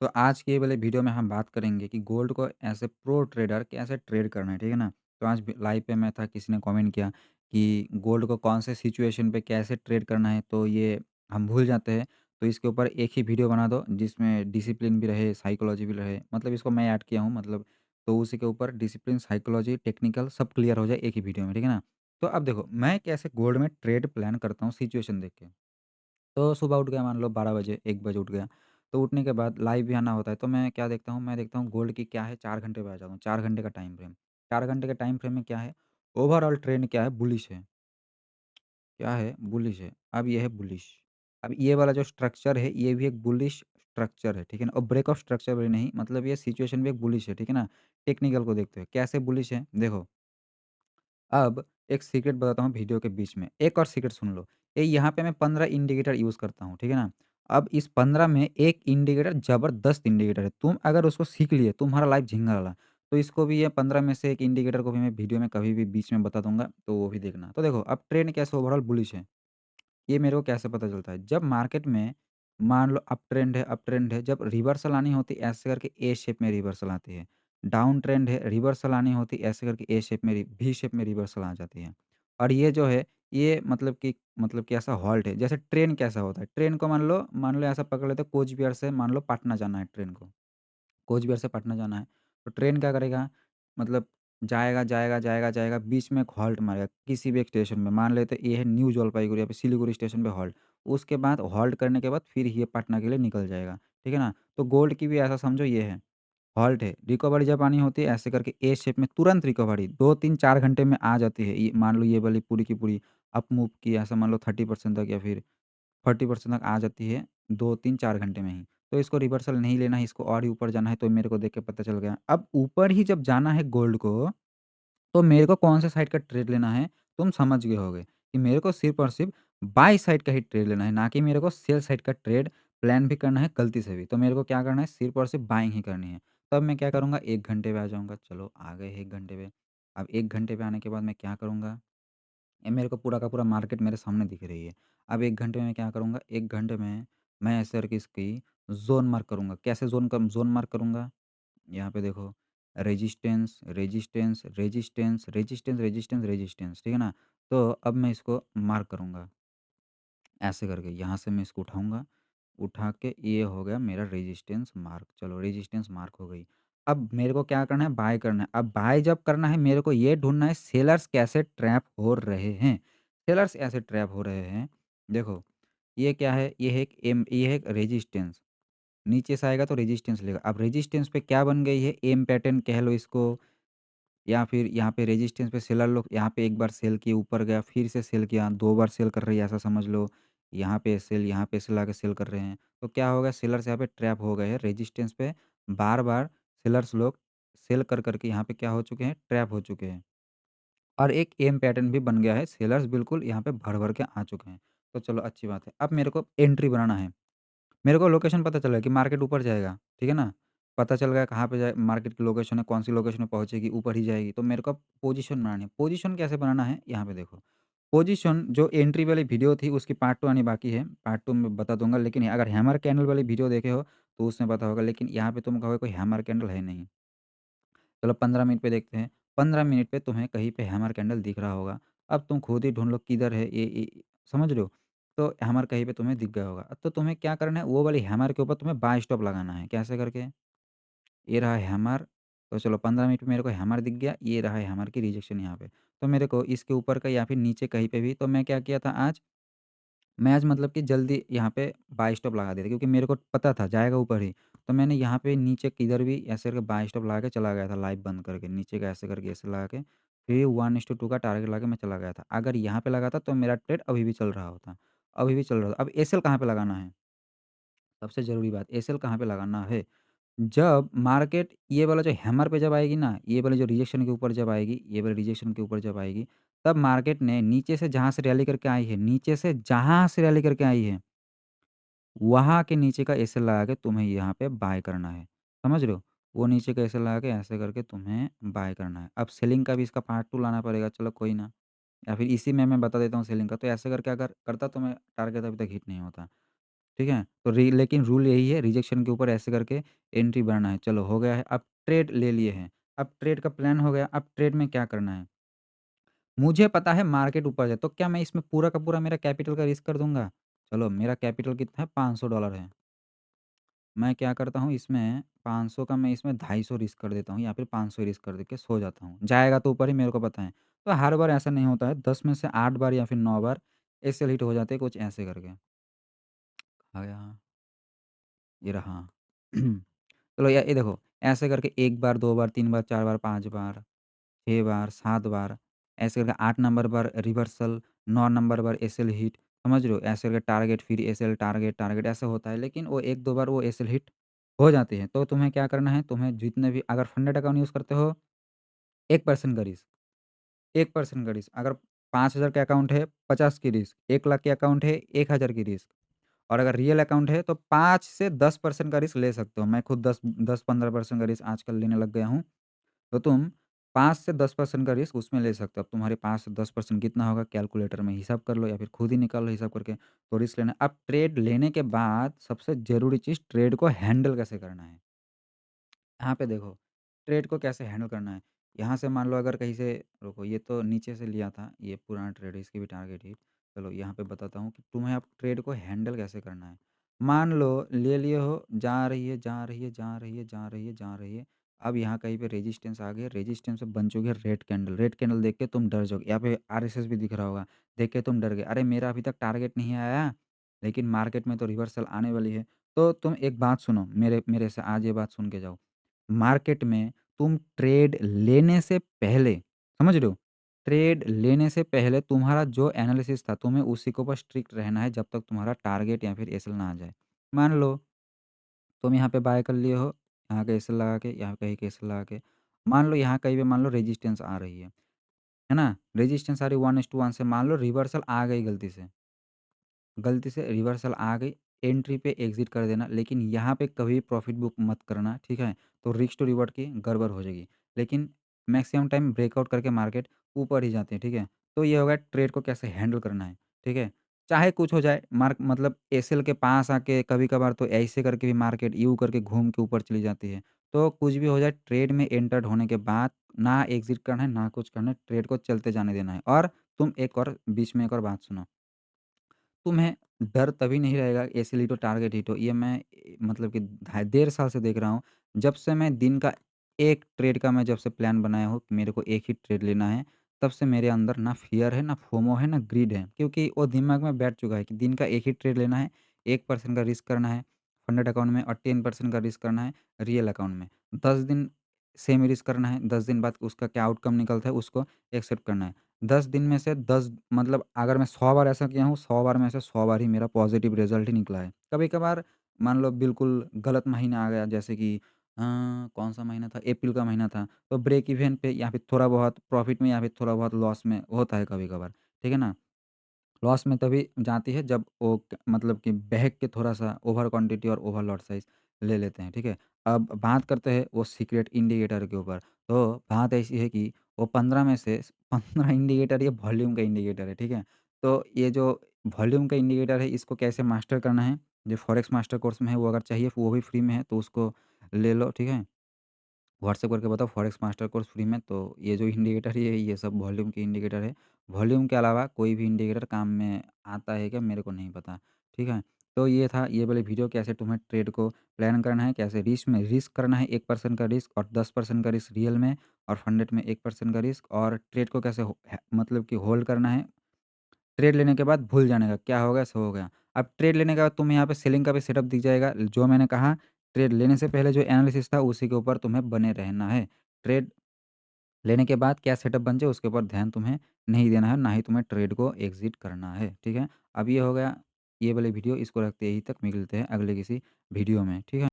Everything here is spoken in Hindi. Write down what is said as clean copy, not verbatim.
तो आज के ये वाले वीडियो में हम बात करेंगे कि गोल्ड को एज़ ए प्रो ट्रेडर कैसे ट्रेड करना है, ठीक है ना? तो आज लाइव पे मैं था, किसी ने कमेंट किया कि गोल्ड को कौन से सिचुएशन पे कैसे ट्रेड करना है, तो ये हम भूल जाते हैं। तो इसके ऊपर एक ही वीडियो बना दो जिसमें डिसिप्लिन भी रहे, साइकोलॉजी भी रहे, मतलब इसको मैं ऐड किया हूँ मतलब। तो उसी के ऊपर डिसिप्लिन, साइकोलॉजी, टेक्निकल सब क्लियर हो जाए एक ही वीडियो में, ठीक है ना? तो अब देखो मैं कैसे गोल्ड में ट्रेड प्लान करता हूँ सिचुएशन देख के। तो सुबह उठ गया, मान लो 12 बजे, 1 बजे उठ गया। तो उठने के बाद लाइव भी आना होता है, तो मैं क्या देखता हूँ, मैं देखता हूँ गोल्ड की क्या है, 4 घंटे पे आ जाता हूँ, 4 घंटे का टाइम फ्रेम। 4 घंटे के टाइम फ्रेम में क्या है, ओवरऑल ट्रेंड क्या है, बुलिश है। क्या है, बुलिश है। अब ये है बुलिश। अब ये वाला जो स्ट्रक्चर है, ये भी एक बुलिश स्ट्रक्चर है, ठीक है ना? और ब्रेक ऑफ स्ट्रक्चर भी नहीं, मतलब ये सिचुएशन भी एक बुलिश है, ठीक है ना? टेक्निकल को देखते हुए कैसे बुलिश है, देखो। अब एक सीक्रेट बताता हूँ वीडियो के बीच में, एक और सीक्रेट सुन लो। ये यहाँ पे मैं 15 इंडिकेटर यूज़ करता हूँ, ठीक है ना? अब इस 15 में एक इंडिकेटर ज़बरदस्त इंडिकेटर है, तुम अगर उसको सीख लिए, तुम्हारा लाइफ झिंगालाला। तो इसको भी, ये 15 में से एक इंडिकेटर को भी मैं वीडियो में कभी भी बीच में बता दूँगा, तो वो भी देखना। तो देखो, अब ट्रेंड कैसे ओवरऑल बुलिश है। ये मेरे को कैसे पता चलता है? जब मार्केट में मान लो अप ट्रेंड है, जब रिवर्सल आनी होती है ऐसे करके ए शेप में रिवर्सल आती है। डाउन ट्रेंड है, रिवर्सल आनी होती है ऐसे करके ए शेप में वी शेप में रिवर्सल आ जाती है। और ये जो है, ये मतलब कि ऐसा हॉल्ट है। जैसे ट्रेन कैसा होता है? ट्रेन को मान लो ऐसा पकड़ लेते हैं, कोच बिहार से मान लो पटना जाना है ट्रेन को। कोच बिहार से पटना जाना है, तो ट्रेन क्या करेगा, मतलब जाएगा, जाएगा, जाएगा, जाएगा, बीच में एक हॉल्ट मारेगा किसी भी एक स्टेशन में। मान लेते हैं ये है न्यू जलपाईगुड़ी या फिर सिलीगुड़ी स्टेशन पे हॉल्ट। उसके बाद हॉल्ट करने के बाद फिर ये पटना के लिए निकल जाएगा, ठीक है ना? तो गोल्ड की भी ऐसा समझो ये है, हॉल्ट है। रिकवरी जब आनी होती है ऐसे करके ए शेप में तुरंत रिकवरी 2, 3, 4 घंटे में आ जाती है। ये मान लो ये वाली पूरी की पूरी अप मूव की, ऐसा मान लो 30% तक या फिर 40% तक आ जाती है 2, 3, 4 घंटे में ही। तो इसको रिवर्सल नहीं लेना है, इसको और ही ऊपर जाना है, तो मेरे को देख के पता चल गया। अब ऊपर ही जब जाना है गोल्ड को, तो मेरे को कौन-से साइड का ट्रेड लेना है, तुम समझ गए होगे कि मेरे को सिर्फ़ और सिर्फ़ बाय साइड का ही ट्रेड लेना है, ना कि मेरे को सेल साइड का ट्रेड प्लान भी करना है गलती से भी। तो मेरे को क्या करना है, सिर्फ़ और सिर्फ़ बाइंग ही करनी है। तब मैं क्या करूँगा, 1 घंटे पे आ जाऊँगा। चलो आ गए 1 घंटे पे। अब 1 घंटे पे आने के बाद मैं क्या करूँगा, ये मेरे को पूरा का पूरा मार्केट मेरे सामने दिख रही है। अब 1 घंटे में क्या करूँगा, 1 घंटे में मैं ऐसे करके इसकी ज़ोन मार्क करूँगा। कैसे ज़ोन मार्क करूँगा? यहाँ पे देखो, resistance, resistance, resistance, resistance, resistance, resistance, ठीक है ना? तो अब मैं इसको मार्क करूँगा, ऐसे करके यहाँ से मैं इसको उठाऊँगा, उठा के ये हो गया मेरा रेजिस्टेंस मार्क। चलो रेजिस्टेंस मार्क हो गई। अब मेरे को क्या करना है, बाय करना है। अब बाय जब करना है, मेरे को ये ढूँढना है सेलर्स कैसे ट्रैप हो रहे हैं। सेलर्स ऐसे ट्रैप हो रहे हैं, देखो, ये क्या है, ये है एक रेजिस्टेंस। नीचे से आएगा तो रेजिस्टेंस लेगा। अब रेजिस्टेंस पे क्या बन गई है, एम पैटर्न कह लो इसको, या फिर यहाँ पे रेजिस्टेंस पे सेलर लोग यहाँ पे एक बार सेल किए, ऊपर गया, फिर से सेल किया, 2 बार सेल कर रही है ऐसा समझ लो। यहाँ पे सेल आके सेल कर रहे हैं। तो क्या होगा, सेलर्स यहाँ पे ट्रैप हो गए हैं रेजिस्टेंस पे। बार-बार सेलर्स लोग सेल कर के यहाँ पे क्या हो चुके हैं, ट्रैप हो चुके हैं। और एक एम पैटर्न भी बन गया है, सेलर्स बिल्कुल यहाँ पे भर-भर के आ चुके हैं। तो चलो अच्छी बात है। अब मेरे को एंट्री बनाना है। मेरे को लोकेशन पता चला कि मार्केट ऊपर जाएगा, ठीक है ना? पता चल गया कहाँ पे जाए, मार्केट की लोकेशन है, कौन-सी लोकेशन में पहुँचेगी, ऊपर ही जाएगी। तो मेरे को अब पोज़ीशन बनानी है। पोज़ीशन कैसे बनाना है, यहाँ पे देखो। पोज़ीशन जो एंट्री वाली वीडियो थी उसकी पार्ट 2 आनी बाकी है। पार्ट 2 में बता दूँगा, लेकिन अगर हैमर कैंडल वाली वीडियो देखे हो तो उसमें पता होगा, लेकिन यहाँ पे तुम कहोगे कोई हैमर कैंडल है नहीं। चलो 15 मिनट पे देखते हैं। 15 मिनट पे तुम्हें कहीं पे हैमर कैंडल दिख रहा होगा। अब तुम खुद ही ढूँढ लो किधर है ये, समझ रहे हो? तो हैमर कहीं पे तुम्हें दिख गया होगा। तो तुम्हें क्या करना है, वो वाली हैमर के ऊपर तुम्हें बाय स्टॉप लगाना है। कैसे करके? ये रहा हैमर, तो चलो 15 मिनट में मेरे को हैमर दिख गया, ये रहा हैमर की रिजेक्शन यहाँ पे। तो मेरे को इसके ऊपर का या फिर नीचे कहीं पे भी, तो मैं क्या किया था आज, मैं आज मतलब कि जल्दी यहाँ पे बाय स्टॉप लगा दिया था, क्योंकि मेरे को पता था जाएगा ऊपर ही। तो मैंने यहाँ पे नीचे किधर भी ऐसे करके बाय स्टॉप लगा के चला गया था, लाइव बंद करके, नीचे का ऐसे करके ऐसे लगा के, फिर 1:2 का टारगेट लगा के मैं चला गया था। अगर यहाँ पे लगाता तो मेरा ट्रेड अभी भी चल रहा होता, अभी भी चल रहा था। अब एसएल कहाँ पे लगाना है? सबसे ज़रूरी बात, एसएल कहाँ पे लगाना है? जब मार्केट ये वाला जो हैमर पे जब आएगी ना, ये वाली जो रिजेक्शन के ऊपर जब आएगी, ये वाली रिजेक्शन के ऊपर जब आएगी, तब मार्केट ने नीचे से जहाँ से रैली करके आई है, नीचे से जहाँ से रैली करके आई है, वहाँ के नीचे का एसएल लगा के तुम्हें यहाँ पे बाय करना है। समझ रहे हो? वो नीचे का एसएल लगा के ऐसे करके तुम्हें बाय करना है। अब सेलिंग का भी इसका पार्ट 2 लाना पड़ेगा, चलो कोई ना। या फिर इसी में मैं बता देता हूँ सेलिंग का। तो ऐसे करके अगर करता तो मैं टारगेट अभी तक हिट नहीं होता। ठीक है? तो रि लेकिन रूल यही है रिजेक्शन के ऊपर ऐसे करके एंट्री बनाना है। चलो हो गया है, अब ट्रेड ले लिए हैं। अब ट्रेड का प्लान हो गया, अब ट्रेड में क्या करना है? मुझे पता है मार्केट ऊपर जाए, तो क्या मैं इसमें पूरा का पूरा मेरा कैपिटल का रिस्क कर दूँगा? चलो मेरा कैपिटल कितना है $500 है। मैं क्या करता हूँ इसमें 500 का मैं इसमें 250 रिस्क कर देता हूँ या फिर 500 रिस्क कर दे के सो जाता हूँ। जाएगा तो ऊपर ही मेरे को पता है। तो हर बार ऐसा नहीं होता है, 10 में से 8 बार या फिर 9 बार एसएल हिट हो जाते हैं कुछ ऐसे करके। आ गया हाँ, ये रहा। चलो या ये देखो, ऐसे करके 1 बार, 2 बार, 3 बार, 4 बार, 5 बार, 6 बार, 7 बार, ऐसे करके 8 नंबर पर रिवर्सल, 9 नंबर पर एसएल हिट, समझ रहे हो? ऐसे करके टारगेट फिर एसएल टारगेट, टारगेट ऐसा होता है, लेकिन वो 1-2 बार वो एसएल हिट हो जाती है। तो तुम्हें क्या करना है, तुम्हें जितने भी अगर फंडेड अकाउंट यूज़ करते हो, 1% का रिस्क, 1% का रिस्क। अगर 5,000 का अकाउंट है, 50 की रिस्क, 1 लाख के अकाउंट है, 1,000 की रिस्क। और अगर रियल अकाउंट है तो 5 से 10% का रिस्क ले सकते हो। मैं खुद 10-15% का रिस्क आजकल लेने लग गया हूँ। तो तुम 5 से 10% का रिस्क उसमें ले सकते हो। अब तुम्हारे 5 से 10% कितना होगा कैलकुलेटर में हिसाब कर लो या फिर खुद ही निकाल लो हिसाब करके, तो रिस्क लेना है। अब ट्रेड लेने के बाद सबसे ज़रूरी चीज़ ट्रेड को हैंडल कैसे करना है। यहाँ पे देखो, ट्रेड को कैसे हैंडल करना है। यहाँ से मान लो अगर कहीं से रुको ये तो नीचे से लिया था, ये पुराना ट्रेड है इसकी भी टारगेट ही। चलो यहाँ पे बताता हूँ कि तुम्हें अब ट्रेड को हैंडल कैसे करना है। मान लो ले लिए हो, जा रही है, जा रही है, जा रही है, जा रही है, जा रही है। अब यहाँ कहीं पे रेजिस्टेंस आ गया, रेजिस्टेंस से बन चुकी है रेड कैंडल देख के तुम डर जाओगे। यहाँ पे आरएसएस भी दिख रहा होगा, देख के तुम डर गए। अरे मेरा अभी तक टारगेट नहीं आया, लेकिन मार्केट में तो रिवर्सल आने वाली है। तो तुम एक बात सुनो, मेरे मेरे से आज ये बात सुन के जाओ। मार्केट में तुम ट्रेड लेने से पहले, समझ रहे हो? ट्रेड लेने से पहले तुम्हारा जो एनालिसिस था, तुम्हें उसी के ऊपर स्ट्रिक्ट रहना है जब तक तुम्हारा टारगेट या फिर एसएल ना आ जाए। मान लो तुम यहाँ पे बाय कर लिए हो, यहाँ का एसएल लगा के, यहाँ कहीं का एसएल लगा के। मान लो यहाँ कहीं पे मान लो रेजिस्टेंस आ रही है ना? रेजिस्टेंस आ रही है 1:1 से, मान लो रिवर्सल आ गई गलती से रिवर्सल आ गई, एंट्री पे एग्ज़िट कर देना, लेकिन यहाँ पे कभी प्रॉफ़िट बुक मत करना, ठीक है? तो रिस्क टू रिवॉर्ड की गड़बड़ हो जाएगी। लेकिन मैक्सिमम टाइम ब्रेकआउट करके मार्केट ऊपर ही जाते हैं, ठीक है? तो ये हो गया ट्रेड को कैसे हैंडल करना है, ठीक है? चाहे कुछ हो जाए मार्क मतलब एसएल के पास आके कभी-कभार तो ऐसे करके भी मार्केट यू करके घूम के ऊपर चली जाती है। तो कुछ भी हो जाए ट्रेड में एंटर्ड होने के बाद ना एग्ज़िट करना है, ना कुछ करना है, ट्रेड को चलते जाने देना है। और तुम एक और बीच में एक और बात सुनो। तुम्हें डर तभी नहीं रहेगा एसिली तो टारगेट हिट हो। ये मैं मतलब कि ढाई डेढ़ साल से देख रहा हूँ। जब से मैं दिन का एक ट्रेड का मैं जब से प्लान बनाया हूँ कि मेरे को एक ही ट्रेड लेना है, तब से मेरे अंदर ना फ़ियर है, ना फोमो है, ना ग्रीड है। क्योंकि वो दिमाग में बैठ चुका है कि दिन का एक ही ट्रेड लेना है, 1% का रिस्क करना है फंडेड अकाउंट में और 10% का रिस्क करना है रियल अकाउंट में। 10 दिन सेम रिस्क करना है, 10 दिन बाद उसका क्या आउटकम निकलता है उसको एक्सेप्ट करना है। 10 दिन में से 10 मतलब अगर मैं 100 बार ऐसा किया हूँ, 100 बार में से 100 बार ही मेरा पॉज़िटिव रिज़ल्ट ही निकला है। कभी-कभार मान लो बिल्कुल गलत महीना आ गया जैसे कि कौन-सा महीना था? अप्रैल का महीना था, तो ब्रेक इवन पे या फिर थोड़ा बहुत प्रॉफ़िट में या फिर थोड़ा बहुत लॉस में होता है कभी-कभार, ठीक है ना? लॉस में तभी जाती है जब वो मतलब कि बहक के थोड़ा-सा ओवर क्वांटिटी और ओवर लॉट साइज़ ले लेते हैं, ठीक है? अब बात करते हैं वो सीक्रेट इंडिकेटर के ऊपर। तो बात ऐसी है कि वो 15 में से 15 इंडिकेटर ये वॉल्यूम का इंडिकेटर है, ठीक है? तो ये जो वॉल्यूम का इंडिकेटर है इसको कैसे मास्टर करना है, जो फॉरेक्स मास्टर कोर्स में है वो अगर चाहिए वो भी फ्री में है तो उसको ले लो, ठीक है? व्हाट्सएप करके बताओ फॉरेक्स मास्टर कोर्स फ्री में, तो ये जो इंडिकेटर है ये सब वॉल्यूम के इंडिकेटर है। वॉल्यूम के अलावा कोई भी इंडिकेटर काम में आता है क्या मेरे को नहीं पता, ठीक है? तो ये था ये वाली वीडियो कैसे तुम्हें ट्रेड को प्लान करना है, कैसे रिस्क में रिस्क करना है 1% का रिस्क और 10% का रिस्क रियल में और फंडेड में 1% का रिस्क और ट्रेड को कैसे मतलब कि होल्ड करना है ट्रेड लेने के बाद भूल जाने का, क्या हो गया सो हो गया। अब ट्रेड लेने के बाद तुम्हें यहाँ पे सेलिंग का भी सेटअप दिख जाएगा, जो मैंने कहा ट्रेड लेने से पहले जो एनालिसिस था उसी के ऊपर तुम्हें बने रहना है। ट्रेड लेने के बाद क्या सेटअप बन जाए उसके ऊपर ध्यान तुम्हें नहीं देना है, ना ही तुम्हें ट्रेड को एग्ज़िट करना है, ठीक है? अब ये हो गया ये वाली वीडियो इसको रखते यहीं तक, मिलते हैं अगले किसी वीडियो में, ठीक है?